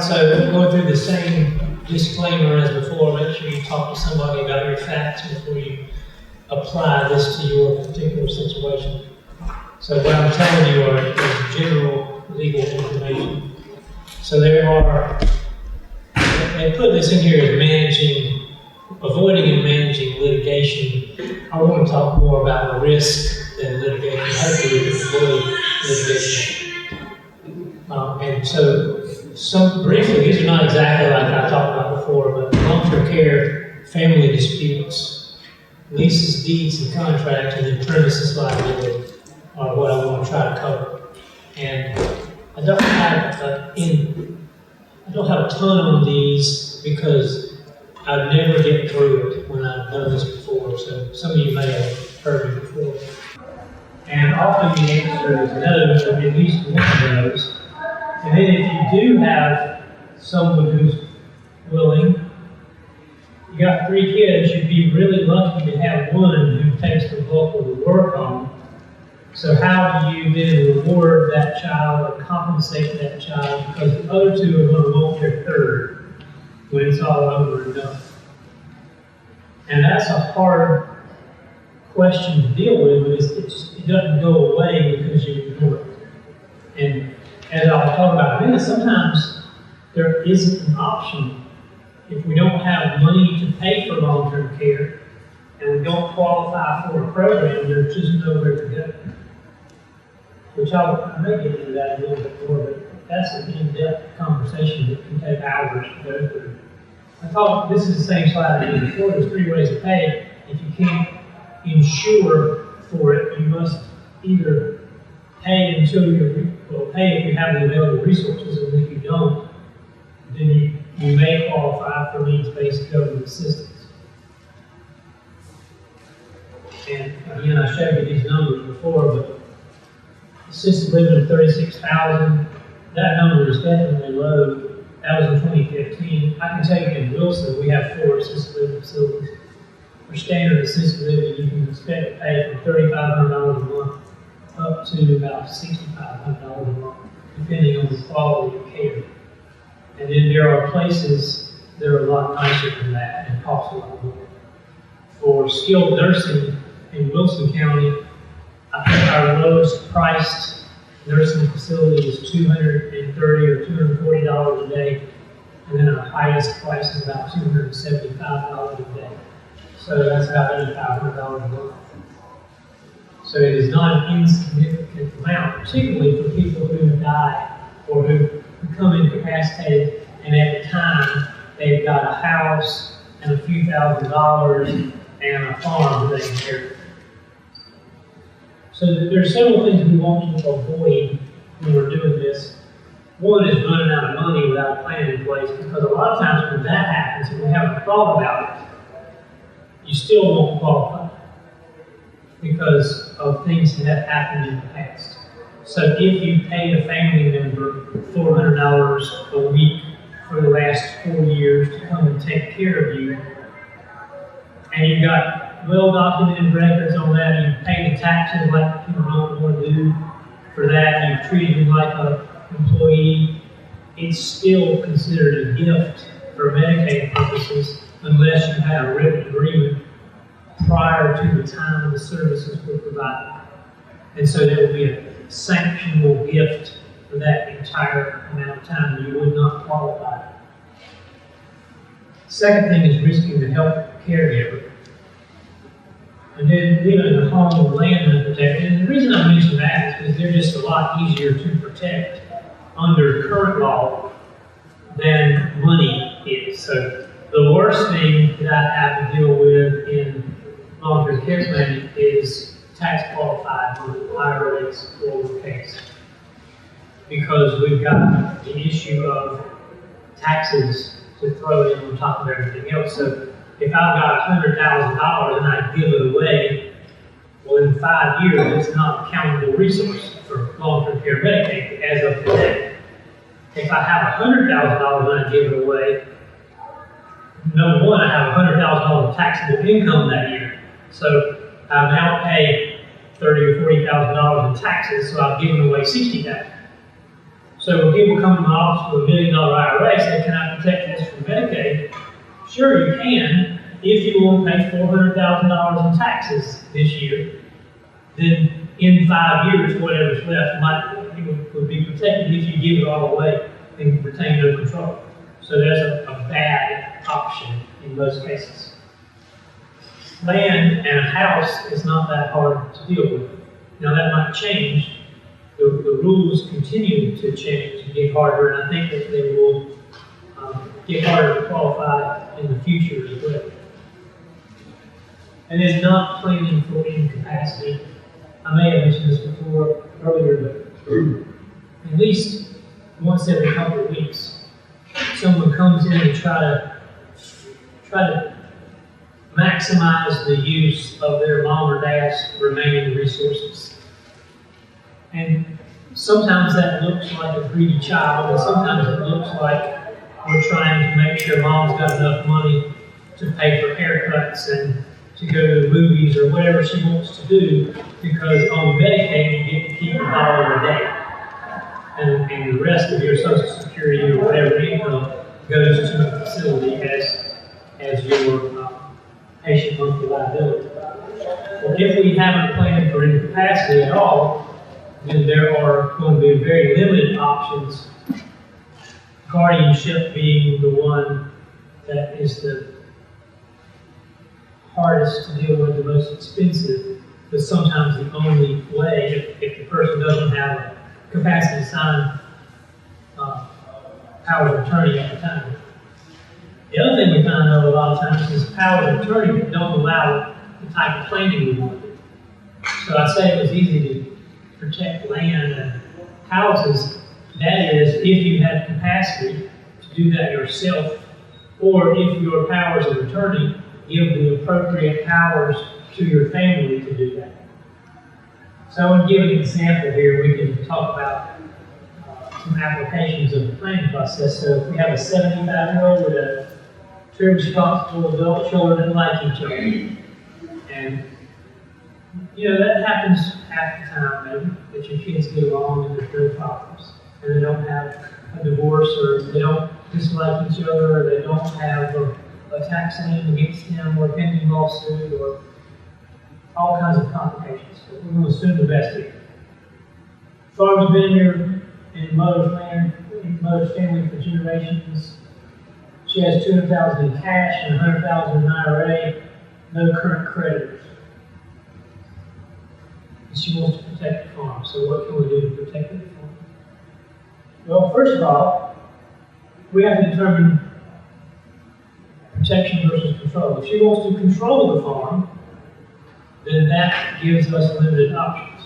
right, so going through the same disclaimer as before, make sure you talk to somebody about your facts before you apply this to your particular situation. So what I'm telling you is general legal information. So they put this in here as avoiding and managing litigation. I want to talk more about the risk than litigation. Hopefully we can avoid litigation. And so briefly, these are not exactly like I talked about before, but long-term care, family disputes, leases, deeds, and contracts, and then premises liability are what I want to try to cover. And I don't have a ton on these because I'd never get through it when I've done this before. So some of you may have heard it before. And often the answer is no, or at least one of those. And then if you do have someone who's willing, you got 3 kids, you'd be really lucky to have one who takes the bulk of the work on. So how do you then reward that child or compensate that child? Because the other 2 are going to want their third when it's all over and done. And that's a hard question to deal with, but it doesn't go away because you ignore it. And as I'll talk about in a minute, sometimes there isn't an option. If we don't have money to pay for long-term care and we don't qualify for a program, there's just nowhere to go. Which I may get into that a little bit more, but that's an in-depth conversation that can take hours to go through. This is the same slide I did before. There's 3 ways to pay. If you can't insure for it, you must either pay pay if you have the available resources, and if you don't, then you may qualify for needs-based government assistance. And again, I showed you these numbers before, but assisted living of 36,000, that number is definitely low. That was in 2015. I can tell you in Wilson, we have 4 assisted living facilities. For standard assisted living, you can expect to pay from $3,500 a month up to about $6,500 a month, depending on the quality of care. And then there are places that are a lot nicer than that and cost a lot more. For skilled nursing in Wilson County, I think our lowest priced nursing facility is $230 or $240 a day, and then our highest price is about $275 a day. So that's about $8,500 a month. So it is not an insignificant amount, particularly for people who die or who become incapacitated, and at the time they've got a house and a few $1,000s and a farm that they inherit. So there are several things we want to avoid when we're doing this. One is running out of money without a plan in place, because a lot of times when that happens and we haven't thought about it, you still won't qualify because of things that have happened in the past. So if you pay a family member $400 a week for the last 4 years to come and take care of you, and you've got well-documented records on that, and you pay the taxes like people don't want to do for that, and you've treated him like an employee, it's still considered a gift for Medicaid purposes unless you had a written agreement prior to the time the services were provided. And so there will be a sanctionable gift for that entire amount of time, and you would not qualify. Second thing is risking the health of the caregiver. And then leaving a home or land unprotected. And the reason I mention that is because they're just a lot easier to protect under current law than money is. So the worst thing that I have to deal with in long-term care planning is tax qualified IRAs or case. Because we've got the issue of taxes to throw in on top of everything else. So if I've got $100,000 and I give it away, well, in 5 years, it's not a countable resource for long-term care Medicaid as of today. If I have $100,000 and I give it away, number one, I have $100,000 taxable income that year. So I now pay $30,000 or $40,000 in taxes, so I've given away $60,000. So when people come to my office with $1 million IRA, say, can I protect this from Medicaid? Sure, you can, if you won't pay $400,000 in taxes this year. Then in 5 years, whatever's left would be protected if you give it all away and retain no control. So there's a bad option in most cases. Land and a house is not that hard to deal with. Now that might change. The rules continue to change and get harder, and I think that they will get harder to qualify in the future as well. And then not planning for incapacity. I may have mentioned this before earlier, but at least once every couple of weeks, someone comes in and try to maximize the use of their mom or dad's remaining resources. And sometimes that looks like a greedy child, and sometimes it looks like we're trying to make sure mom's got enough money to pay for haircuts and to go to the movies or whatever she wants to do, because on Medicaid you get to keep $1 a day. And the rest of your Social Security or whatever income goes to the facility as your patient monthly liability. Well, if we haven't planned for incapacity at all, then there are going to be very limited options, guardianship being the one that is the hardest to deal with, the most expensive, but sometimes the only way if the person doesn't have a capacity to sign powers of attorney at the time. The other thing we find out a lot of times is powers of attorney that don't allow the type of planning we want. So I say it was easy to protect land and houses. That is, if you have capacity to do that yourself, or if your powers of attorney give the appropriate powers to your family to do that. So I want to give an example here. We can talk about some applications of the planning process. So if we have a 75-year-old with a two responsible adult children that like each other, and that happens half the time, maybe, that your kids get along and there's no problems, and they don't have a divorce, or they don't dislike each other, or they don't have a tax lien against them, or a pending lawsuit, or all kinds of complications. So we're going to assume the best here. Farm's been here in mother's land, in mother's family for generations. She has $200,000 in cash and $100,000 in IRA, no current creditors. And she wants to protect the farm. So what can we do to protect the farm? Well, first of all, we have to determine protection versus control. If she wants to control the farm, then that gives us limited options.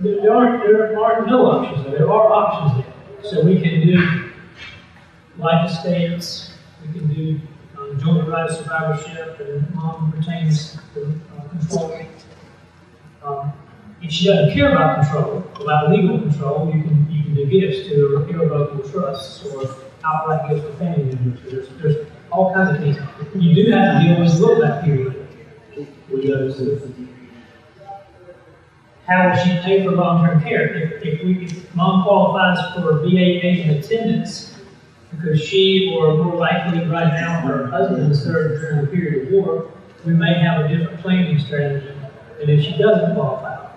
There are no options, there are options there. So we can do life estates, we can do joint right of survivorship, and mom retains the control. If she doesn't care about control, about legal control, you can do gifts to irrevocable trusts or outright gifts to family members. There's all kinds of things. You do have to deal with the look-back period with those. How will she pay for long-term care? If mom qualifies for VA agent attendance because she, or more likely right now, her husband served during the period of war, we may have a different planning strategy than if she doesn't qualify.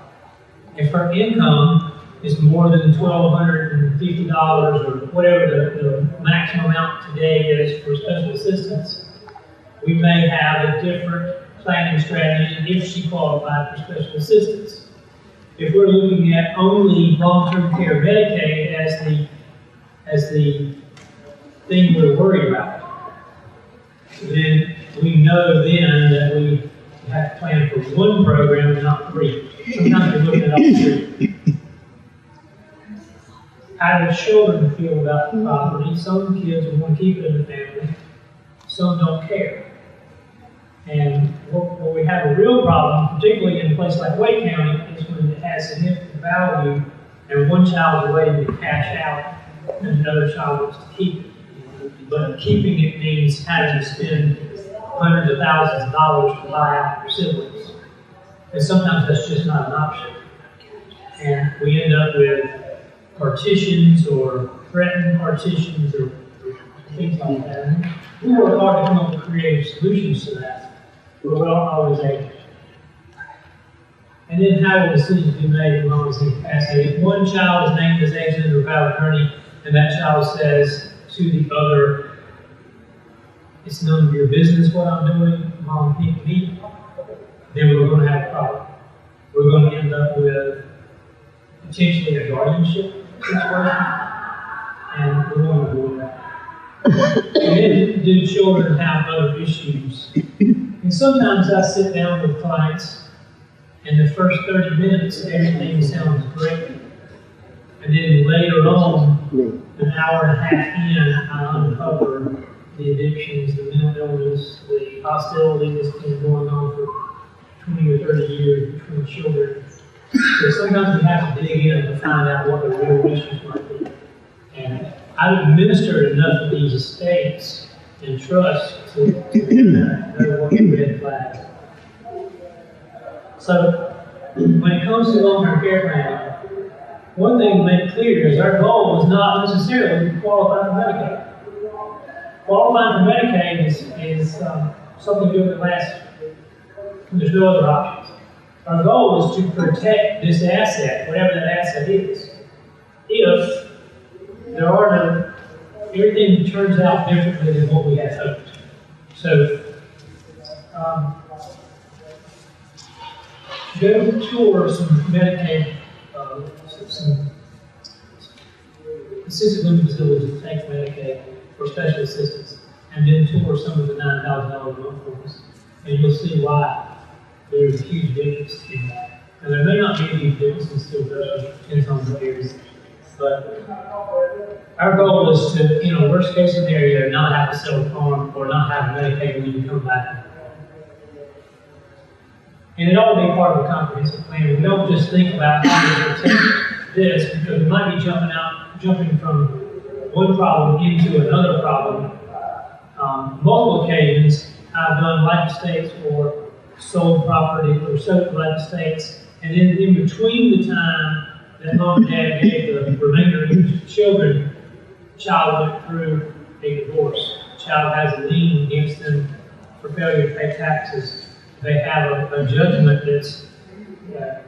If her income is more than $1,250 or whatever the maximum amount today is for special assistance, we may have a different planning strategy if she qualified for special assistance. If we're looking at only long-term care Medicaid as the thing we're worried about, then we know then that we have to plan for one program and not three. Sometimes we're looking at all three. How do children feel about the property? Some kids want to keep it in the family, some don't care. And where we have a real problem, particularly in a place like Wake County, is when it has significant value and one child is waiting to cash out and another child wants to keep it. But keeping it means having to spend hundreds of thousands of dollars to buy out your siblings. And sometimes that's just not an option. And we end up with partitions or threatened partitions or things like that. And we work hard to come up with creative solutions to that, but we're not always able. And then how will decisions be made in long as capacity? If one child is named as agent or power of attorney, and that child says to the other, it's none of your business what I'm doing, mom pick me, then we're going to have a problem. We're going to end up with potentially a guardianship situation, and we're going to do that. And then do children have other issues? And sometimes I sit down with clients, and the first 30 minutes, everything sounds great. And then later on, an hour and a half in, I uncover the addictions, the mental illness, the hostility that's been going on for 20 or 30 years between children. So sometimes we have to dig in to find out what the real issues might be. And I've administered enough of these estates and trusts to know what the red flags. So when it comes to long-term care planning, one thing to make clear is our goal is not necessarily to qualify for Medicaid. Qualifying for Medicaid is something good that lasts when there's no other options. Our goal is to protect this asset, whatever that asset is. If there are no, everything turns out differently than what we had hoped. So, go tour some Medicaid, some assisted living facilities that take Medicaid for special assistance, and then tour some of the $9,000 a month ones, and you'll see why there's a huge difference in that. And there may not be a huge difference in still depends on the areas. But our goal is to, in a worst case scenario, not have to sell a farm or not have Medicaid when you come back. And it ought to be part of a comprehensive plan. We don't just think about how to protect this, because we might be jumping from one problem into another problem. Multiple occasions, I've done life estates or sold property or sold life estates, and then in between the time that mom and dad gave the remainder of the children, the child went through a divorce. The child has a lien against them for failure to pay taxes. They have a judgment that's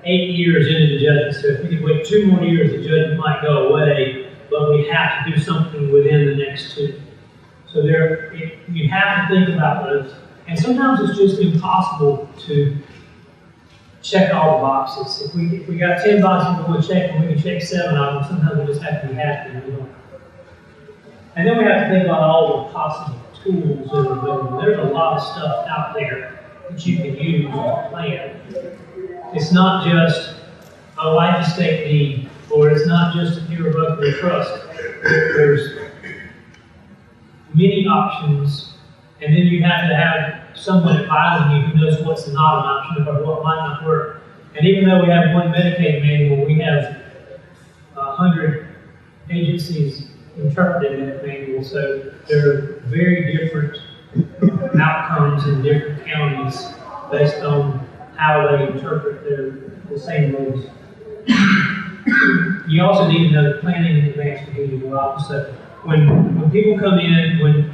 8 years into the judgment. So if we could wait 2 more years, the judgment might go away, but we have to do something within the next 2. So you have to think about those. And sometimes it's just impossible to check all the boxes. If we got 10 boxes we want to check, and we can check 7 of them, sometimes we just have to be happy. And then we have to think about all the possible tools that are available. There's a lot of stuff out there that you can use to plan. It's not just a life estate deed, or it's not just an irrevocable trust. There's many options, and then you have to have someone advising you who knows what's not an option or what might not work. And even though we have one Medicaid manual, we have 100 agencies interpreting that manual, so there are very different outcomes in different counties based on how they interpret the same rules. You also need to know that planning in advance to do your job. So when people come in, when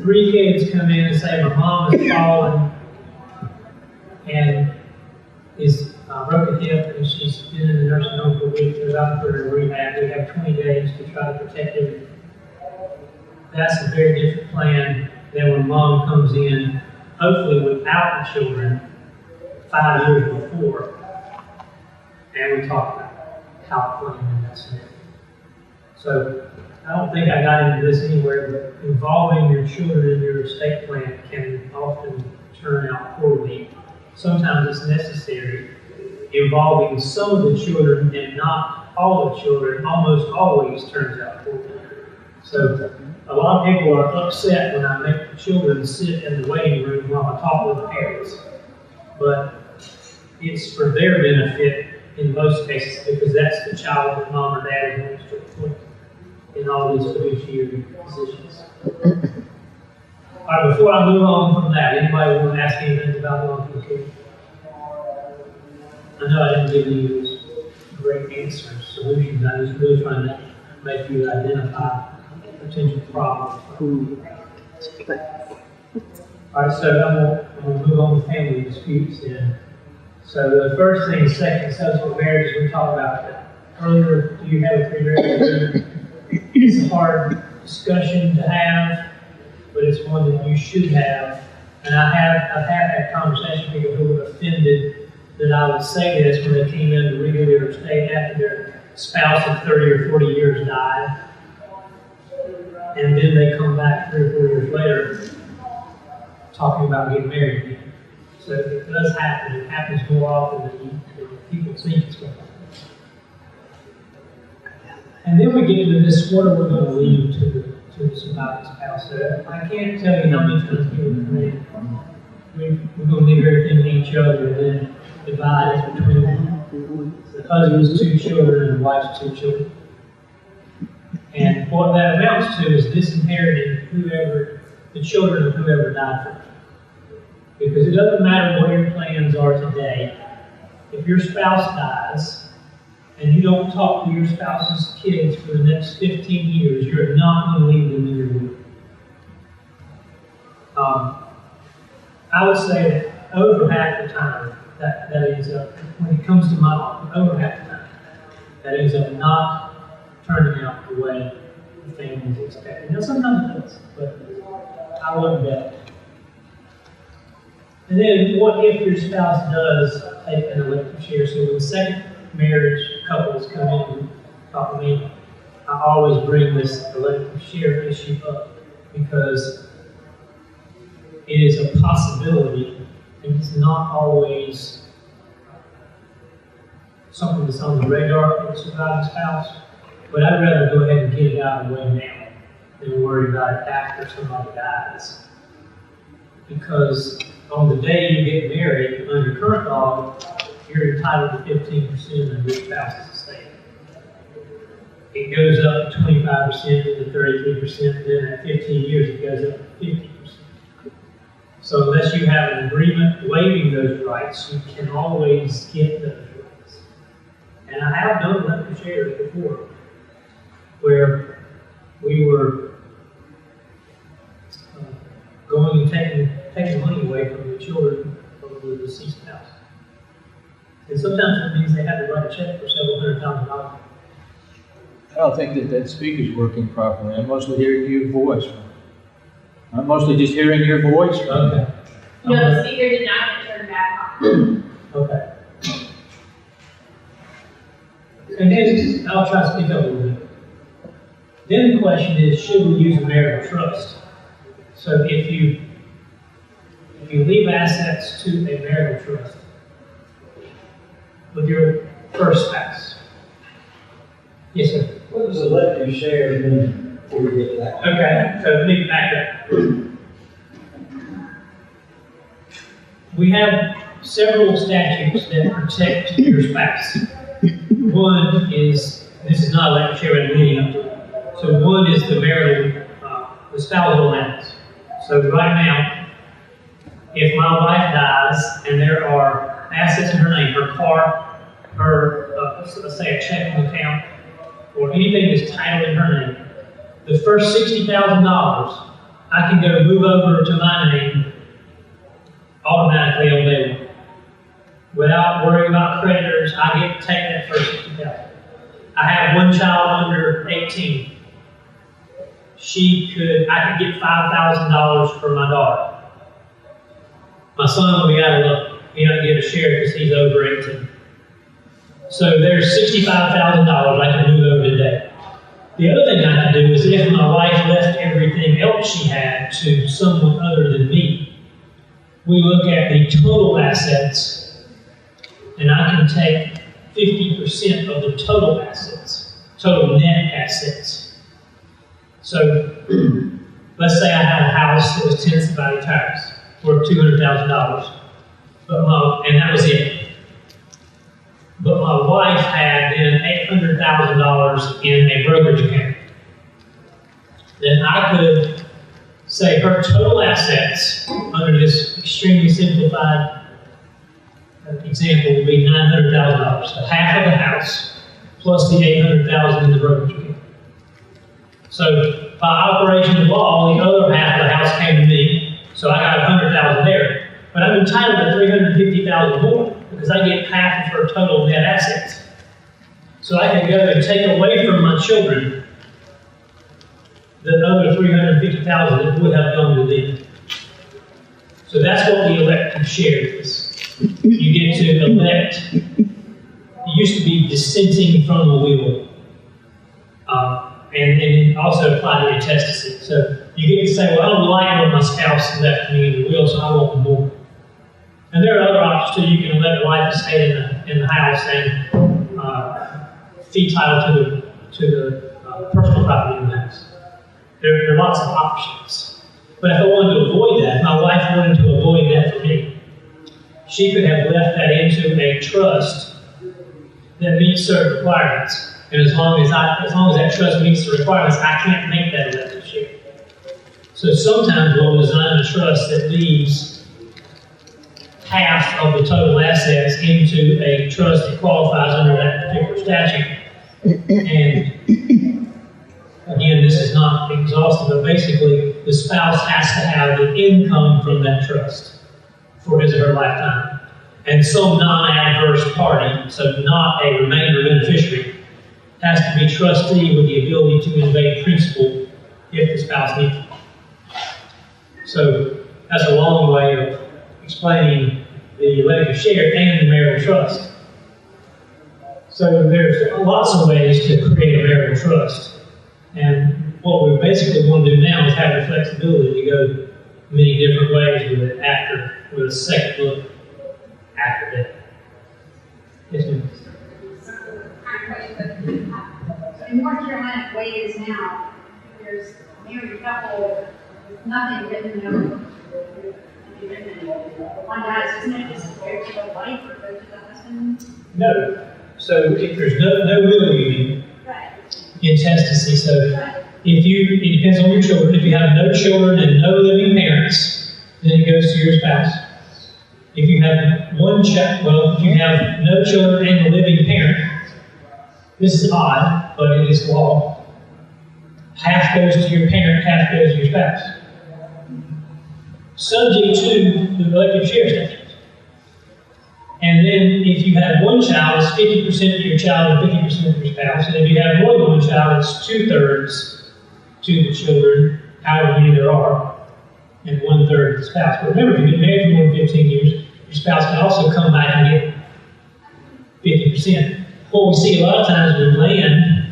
3 kids come in and say, my mom has fallen and is broke a hip and she's been in the nursing home for a week, they're about to put her in rehab, we have 20 days to try to protect everything. That's a very different plan than when mom comes in, hopefully without the children, 5 years before, and we talk about how to plan in that scenario. So I don't think I got into this anywhere, but involving your children in your estate plan can often turn out poorly. Sometimes it's necessary. Involving some of the children and not all the children almost always turns out poorly. So a lot of people are upset when I make the children sit in the waiting room while I talk with the parents. But it's for their benefit in most cases, because that's the child that mom or dad is going to put in all these fiduciary positions. All right, before I move on from that, anybody want to ask anything about long-term care? I know I didn't give you this great answers, solutions. I'm just really trying to make you identify potential problems. All right, so I'm going to move on to family disputes then. So the first thing is second and subsequent marriages. We talked about that earlier. Do you have a pre-marriage agreement? It's a hard discussion to have, but it's one that you should have. And I've had that conversation with people who were offended that I would say this when they came in to renew their estate after their spouse of 30 or 40 years died. And then they come back 3 or 4 years later talking about getting married again. So it does happen. It happens more often than people think it's going to happen. And then we get into this, what are we going to leave to the surviving spouse? So I can't tell you how many times people come in. We're going to leave everything to each other and then divide it between the husband's 2 children and the wife's 2 children. And what that amounts to is disinheriting the children of whoever died first. Because it doesn't matter what your plans are today. If your spouse dies and you don't talk to your spouse's kids for the next 15 years, you're not going to leave them in your will. I would say that over half the time, that ends up, when it comes to my life, over half the time, that ends up not turning out the way the family is expecting. Now, sometimes it does, but I wouldn't bet. And then, what if your spouse does take an elective share? So when the second marriage couples come in and talk to me, I always bring this elective share issue up because it is a possibility and it's not always something that's on the radar for the surviving spouse. But I'd rather go ahead and get it out of the way now than worry about it after somebody dies. Because on the day you get married, under current law, you're entitled to 15% of your spouse's estate. It goes up to 25%, to 33%, and then at 15 years it goes up to 50%. So unless you have an agreement waiving those rights, you can always get those rights. And I have done elective shares before, where we were going and taking money away from the children of the deceased spouse. And sometimes it means they have to write a check for several $100,000. I don't think that speaker's working properly. I'm mostly hearing your voice. I'm mostly just hearing your voice. Okay. No, the speaker did not get turned back on. Okay. And then I'll try to speak up a little bit. Then the question is, should we use a marital trust? So if you leave assets to a marital trust with your first spouse. Yes, sir. What does elective share mean before we get to that? Okay, so let me back up. We have several statutes that protect your spouse. One is, this is not elective share, but leading up to it. So one is the marital, the spousal allowance. So right now, if my wife dies and there are assets in her name, her car, her, let's say a checking account, or anything that's titled in her name, the first $60,000, I can go move over to my name automatically on day one. Without worrying about creditors, I get to take that first $60,000. I have one child under 18. I could get $5,000 for my daughter. My son will be out of luck. He doesn't get a share because he's over 18. So there's $65,000 I can move over today. The other thing I can do is if my wife left everything else she had to someone other than me, we look at the total assets, and I can take 50% of the total assets, total net assets. So let's say I had a house that was tenants value tax worth $200,000, and that was it. But my wife had then $800,000 in a brokerage account. Then I could say her total assets under this extremely simplified example would be $900,000. So half of the house plus the 800,000 in the brokerage account. So by operation of law, the other half of the house came to me, so I got 100,000 there. But I'm entitled to 350,000 more because I get half of her total net assets. So I can go and take away from my children the other 350,000 that would have gone to them. So that's what the elective share is. You get to elect. It used to be dissenting from the will, and it also applied to intestacy. So you get to say, well, I don't like what my spouse left me in the will, so I want more. And there are other options too. You can elect a life estate in the house and fee title to the personal property in the house. There are lots of options. But if I wanted to avoid that, my wife wanted to avoid that for me. She could have left that into a trust that meets certain requirements. And as long as that trust meets the requirements, I can't make that elective share. So sometimes we'll design a trust that leaves half of the total assets into a trust that qualifies under that particular statute. And again, this is not exhaustive, but basically the spouse has to have the income from that trust for his or her lifetime. And some non-adverse party, so not a remainder beneficiary, has to be trustee with the ability to invade principal if the spouse needs it. So that's a long way of explaining the elective share and the marital trust. So there's lots of ways to create a marital trust. And what we basically want to do now is have the flexibility to go many different ways with it with a second look after that. Yes, ma'am. In North Carolina, the way it is now, there's a married couple with nothing written down. One dies, isn't it? Is it go to the wife or go to the husband? No. So if there's no will union, Right. intestacy, so Right. it depends on your children. If you have no children and no living parents, then it goes to your spouse. If you have if you have no children and a living parent, this is odd, but it is law. Half goes to your parent, half goes to your spouse. Subject to the elective share statute. And then if you have one child, it's 50% of your child and 50% of your spouse. And if you have more than one child, it's 2/3 to the children, however many there are, and 1/3 to the spouse. But remember, if you've been married for more than 15 years, your spouse can also come back and get 50%. What we see a lot of times with land,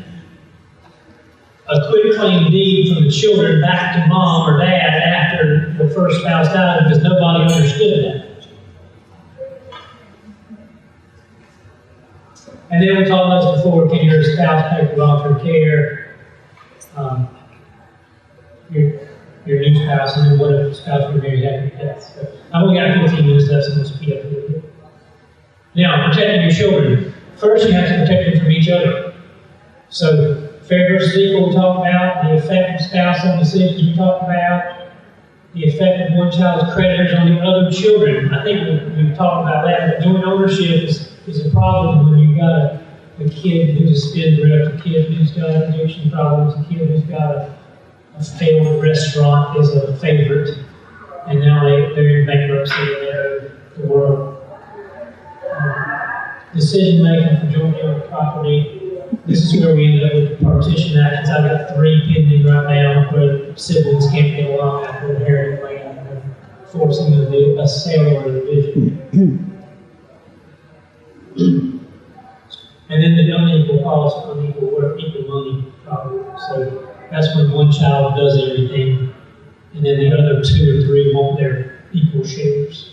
a quitclaim deed from the children back to mom or dad after the first spouse died because nobody understood that. And then we talked about this before, can your spouse pay for long-term care? Your new spouse, and then what if the spouse you're married had any pets? So I've only got 15 minutes left, so let's speed up a little bit. Now, protecting your children. First, you have to protect them from each other. So, fair versus equal we talked about, the effect of spouse on decisions we talked about, the effect of one child's creditors on the other children. I think we've talked about that, but joint ownership is a problem when you've got a kid who's a spendthrift, a kid who's got addiction problems, a kid who's got a failed restaurant is a favorite, and now they're in bankruptcy and they owe the world. Decision making for jointly owned property. This is where we ended up with the partition actions. I've got 3 pending right now where siblings can't get along after inheriting land and forcing a sale or a division. And then the unequal policy, unequal work, equal money problem. So that's when one child does everything, and then the other 2 or 3 want their equal shares.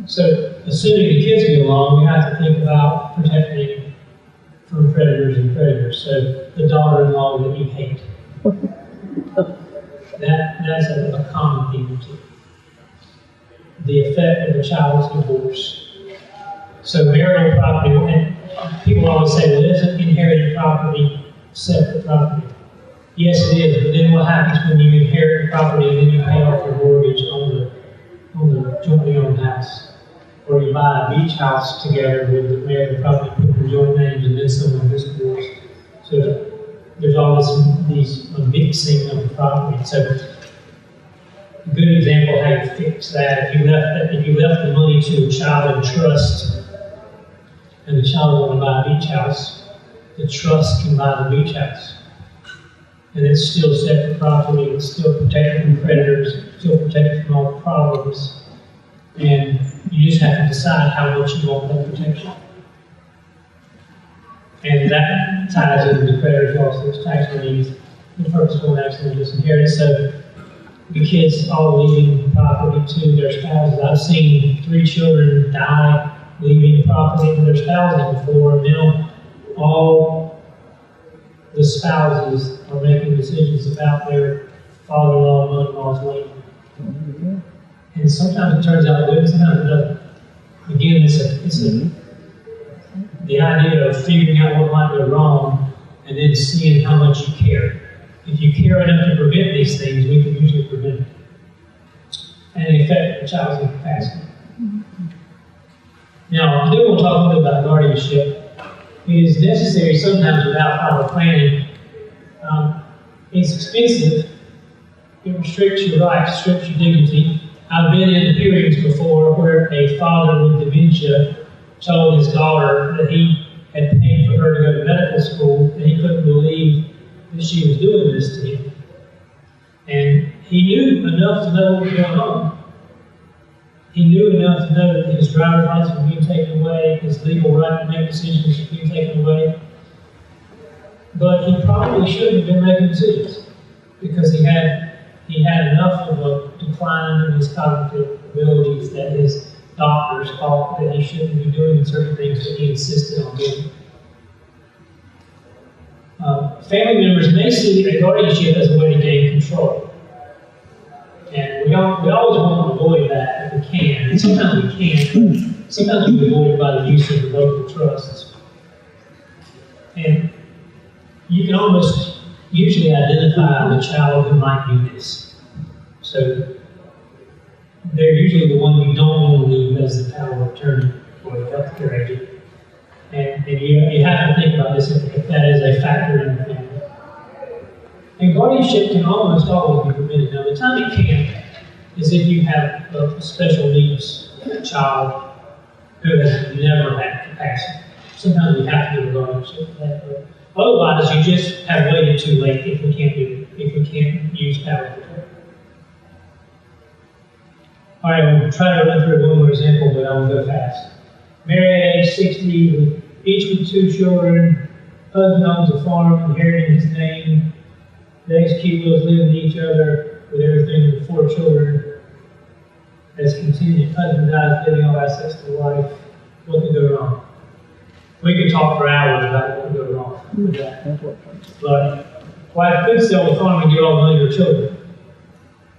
So, assuming the kids get along, we have to think about protecting from predators and predators. So, the daughter-in-law that you hate. That's a common theme too. The effect of a child's divorce. So, marital property, and people always say, well, isn't inherited property separate property? Yes, it is, but then what happens when you inherit the property and then you pay off your mortgage on the jointly owned house? or you buy a beach house together with the marital property, put your joint names, and then someone gets divorced. So there's all these mixing of the property. So a good example how you fix that, if you left the money to a child in trust, and the child wanted to buy a beach house, the trust can buy the beach house. And it's still separate property, it's still protected from creditors, still protected from all the problems. And you just have to decide how much you want that protection. And that ties into the creditors also, it's tax liens, the purposeful and accidental disinheritance. So the kids all leaving property to their spouses. I've seen 3 children die leaving property to their spouses before. Now all the spouses are making decisions about their father-in-law and mother-in-law's land. And sometimes it turns out good, sometimes it doesn't. Again, the idea of figuring out what might go wrong and then seeing how much you care. If you care enough to prevent these things, we can usually prevent them. And affect the child's incapacity. Now, I do want to talk a little bit about guardianship. It is necessary sometimes without proper planning. It's expensive. It restricts your rights, restricts your dignity. I've been in periods before where a father with dementia told his daughter that he had paid for her to go to medical school, and he couldn't believe that she was doing this to him. And he knew enough to know what was going on. He knew enough to know that his driver's license was being taken away, his legal right to make decisions was being taken away. But he probably shouldn't have been making decisions because he had enough of a decline in his cognitive abilities that his doctors thought that he shouldn't be doing certain things that he insisted on doing. Family members may see a guardianship as a way to gain control. And we always want to avoid that if we can. And sometimes we can't. Sometimes we avoid it by the use of revocable trusts. And you can almost usually identify the child who might do this. So they're usually the one you don't want to leave as the power of attorney or the healthcare agent. And you have to think about this if that is a factor in the family. And guardianship can almost always be permitted. Now, the time it can't is if you have a special needs child who has never had capacity. Sometimes we have to do a guardianship for that. But otherwise, you just have waited too late if we can't do it, if we can't use power of attorney. All right, we'll try to run through one more example, but I will go fast. Married at age 60, each with 2 children. Husband owns a farm, inheriting his name. They execute wills, living with each other, with everything with 4 children. As contingent, husband dies, leaving all assets to the wife. What could go wrong? We could talk for hours about what could go wrong with that. But wife could sell the farm and give all the money to her children.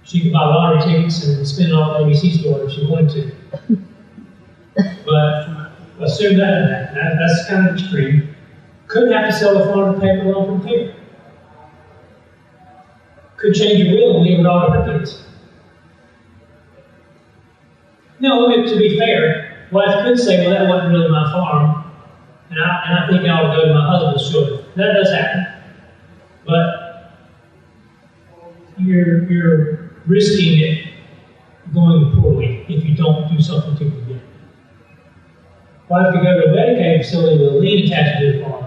She could buy lottery tickets and spend it all at the ABC store if she wanted to. But assume that's kind of extreme. Could have to sell the farm to pay for the long-term care. Could change your will and leave it all to her kids. No, to be fair, wife could say, well, that wasn't really my farm, and I think I ought to go to my husband's children. That does happen. But you're risking it going poorly if you don't do something to prevent it. Wife could go to a Medicaid facility with a lien attached to the farm.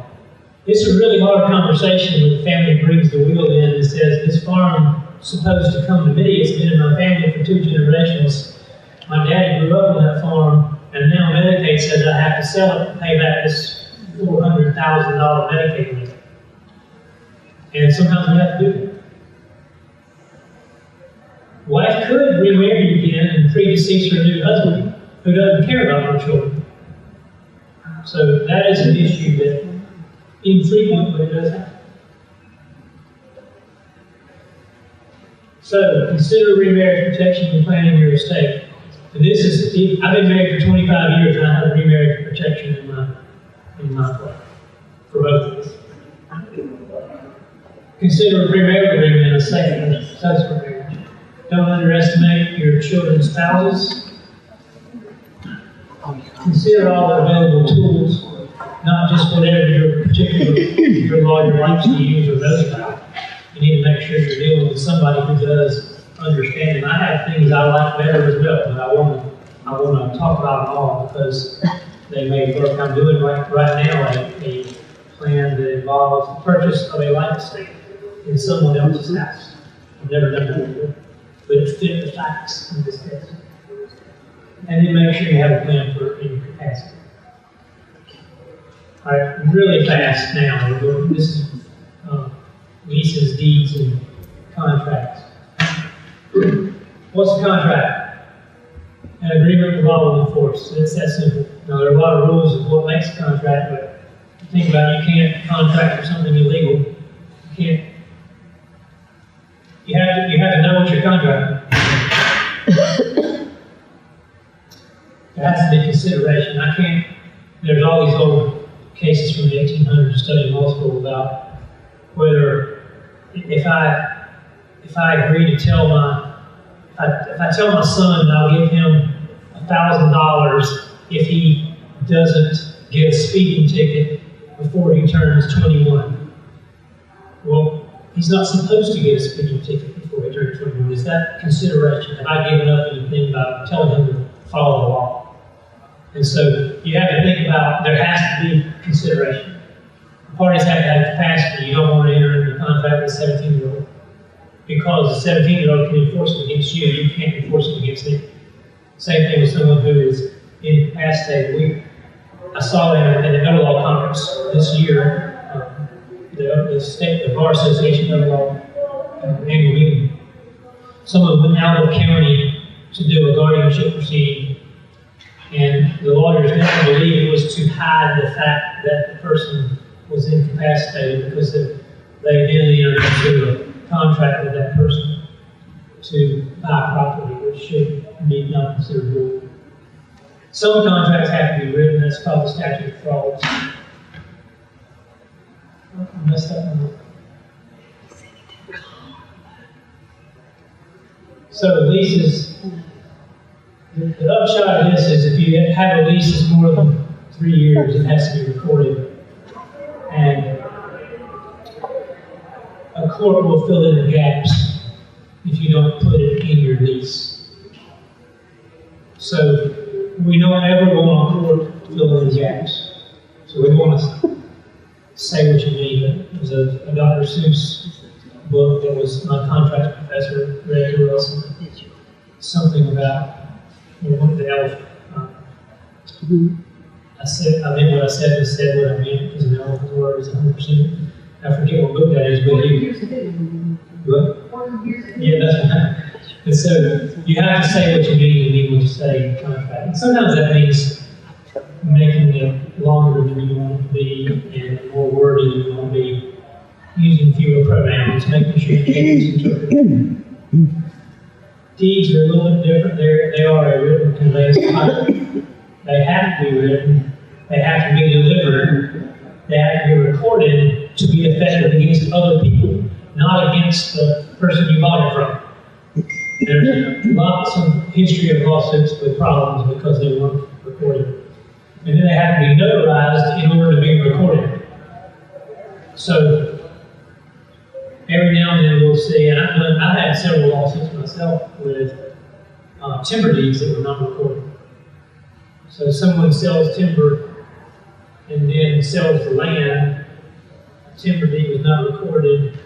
It's a really hard conversation when the family brings the will in and says, this farm is supposed to come to me. It's been in my family for 2 generations. My daddy grew up on that farm, and now Medicaid says I have to sell it to pay back this $400,000 Medicaid limit. And sometimes we have to do that. Wife could remarry again and predecease her new husband who doesn't care about her children. So that is an issue that infrequent, but it does happen. So consider remarriage protection when planning your estate. And this is, I've been married for 25 years and I have remarriage protection in my plan for both of us. Consider a premarital agreement and a second subsequent marriage. Don't underestimate your children's spouses. consider all the available tools, not just whatever your lawyer likes to use or knows about. You need to make sure you're dealing with somebody who does understand. And I have things I like better as well, but I want to talk about them all because they may work. I'm doing right now a plan that involves the purchase of a light estate in someone else's house. I've never done that before, but it fit the facts in this case. And then make sure you have a plan for any capacity. All right, really fast now. This is leases, deeds, and contracts. What's a contract? An agreement involving force. It's that simple. Now, there are a lot of rules of what makes a contract, but think about it, you can't contract for something illegal. You can't. You have to know what you're contracting. There has to be consideration. There's all these old cases from the 1800s studying law school about whether if I agree to tell if I tell my son I'll give him $1,000 if he doesn't get a speeding ticket before he turns 21. Well, he's not supposed to get a speeding ticket before he turns 21. Is that consideration? Have I given up anything about telling him to follow the law? And so you have to think about, there has to be consideration. The parties have to have capacity. You don't want to enter into a contract with a 17-year-old. Because the 17-year-old can enforce it against you, you can't enforce it against them. Same thing with someone who is incapacitated. I saw in the Elder Law Conference this year, the Bar Association Elder Law annual meeting. Someone went out of county to do a guardianship proceeding, and the lawyers didn't believe it was to hide the fact that the person was incapacitated because they then entered into a contract with that person to buy property, which should be not considered rule. Some contracts have to be written. That's called the statute of frauds. I messed up on that. So the leases, the upshot of this is if you have a lease that's more than 3 years, it has to be recorded. And a court will fill in the gaps if you don't put it in your lease. So we don't ever want a court to fill in the gaps. So we want to say what you mean. There's a Dr. Seuss book that was my contract professor read to us. Something about the elephant. I meant what I said and said what I meant because an elephant's word is 100%. I forget what book that is, but yeah, that's right. And so you have to say what you mean what you say in contract. And sometimes that means making it longer than you want it to be and more wordy than you want to be, using fewer pronouns, making sure you can't misinterpret. Deeds are a little bit different. They are a written conveyance title. They have to be written. They have to be delivered. They have to be recorded to be effective against other people, not against the person you bought it from. There's some history of lawsuits with problems because they weren't recorded. And then they have to be notarized in order to be recorded. So every now and then we'll see, and I've had several lawsuits myself with timber deeds that were not recorded. So someone sells timber and then sells the land, the timber deed was not recorded,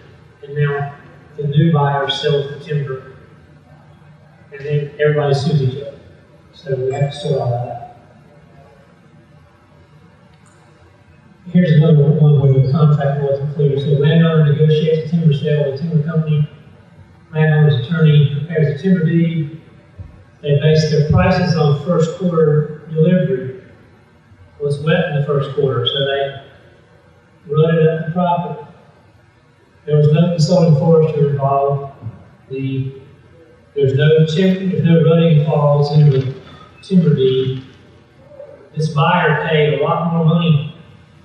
and now the new buyer sells the timber, and then everybody sues each other. So we have to sort all that out. Here's another one where the contract wasn't clear. So landowner negotiates a timber sale with a timber company. Landowner's attorney prepares a timber deed. They base their prices on first quarter delivery. Well, it's wet in the first quarter, so they rutted up the property. There was no consulting forester involved. There's no rutting clause in the timber deed. This buyer paid a lot more money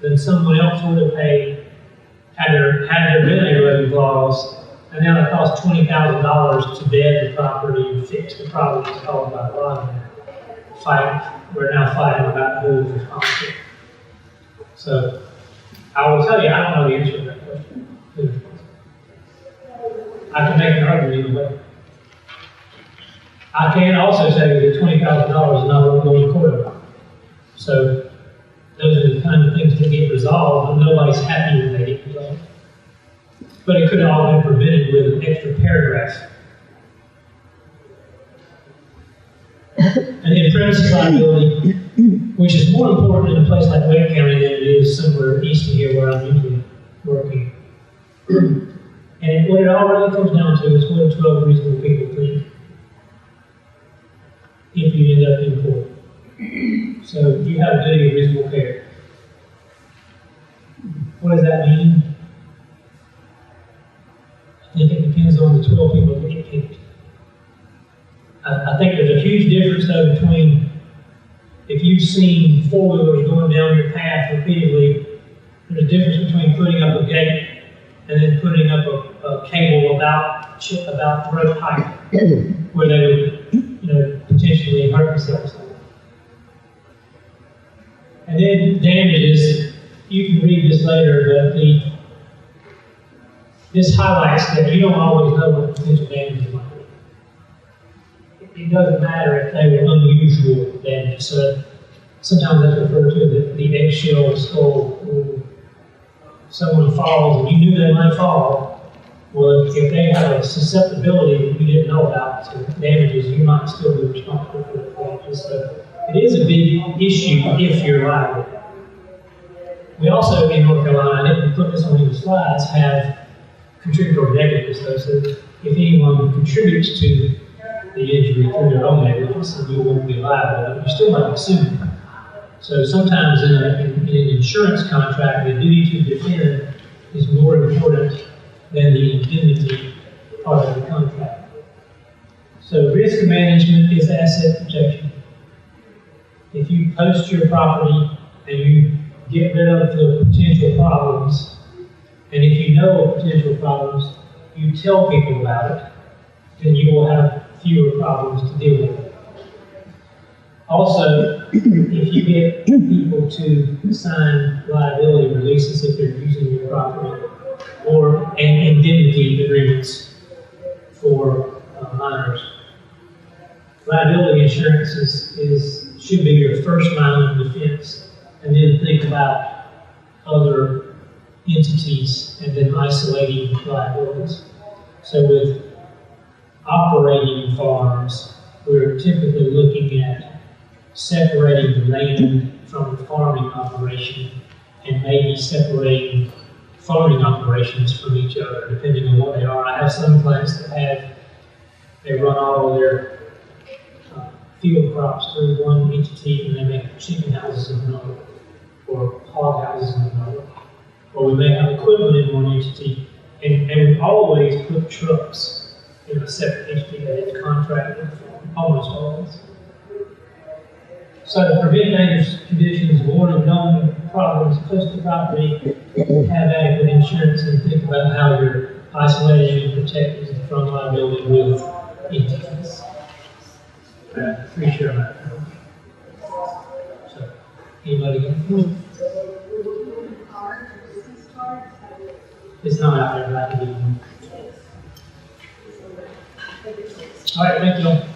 than someone else would have paid had there been a rutting clause, and now it costs $20,000 to bed the property and fix the problems caused by rotting. we're now fighting about who is responsible. So, I will tell you, I don't know the answer to that question. Who's responsible? I can make an argument either way. I can also say that $20,000 is not what we're going to court about. So, those are the kind of things that get resolved, and nobody's happy when they get resolved. But it could have all been prevented with an extra paragraph. And then premises liability, which is more important in a place like Wake County than it is somewhere east of here where I'm usually working. And what it all really comes down to is what 12 reasonable people think if you end up in court. So you have a duty of reasonable care. What does that mean? I think it depends on the 12 people that get picked. I think there's a huge difference though between if you've seen four-wheelers going down your path repeatedly, there's a difference between putting up a gate and then putting up a cable about throat height where they would, potentially hurt themselves. And then damages, you can read this later, but this highlights that you don't always know what potential damages might be. It doesn't matter if they were unusual damages. So sometimes that's referred to the eggshell skull. Someone falls and you knew they might fall. Well, if they have a susceptibility that you didn't know about to damages, you might still be responsible for the damages. So it is a big issue if you're liable. We also, in North Carolina, I didn't put this on any slides, have contributory negligence. So if anyone contributes to the injury through their own negligence, then you won't be liable, but you still might be sued. So sometimes in an insurance contract, the duty to defend is more important than the indemnity part of the contract. So risk management is asset protection. If you post your property and you get rid of the potential problems, and if you know of potential problems, you tell people about it, then you will have fewer problems to deal with. Also, if you get people to sign liability releases if they're using your property, or indemnity agreements for minors, liability insurance should be your first line of defense, and then think about other entities and then isolating liabilities. So with operating farms, we're typically looking at separating the land from the farming operation and maybe separating farming operations from each other, depending on what they are. I have some clients that they run all of their field crops through one entity and they make chicken houses in another, or hog houses in another. Or we may have equipment in one entity, and we always put trucks in a separate entity that is contracted for, almost always. So to prevent dangerous conditions, warn of known problems, post the property, have adequate insurance, and think about how you're isolating and protecting from liability with entities. Pretty sure I'm not. So, anybody else? It's not out there, but I can do one. All right, thank you all.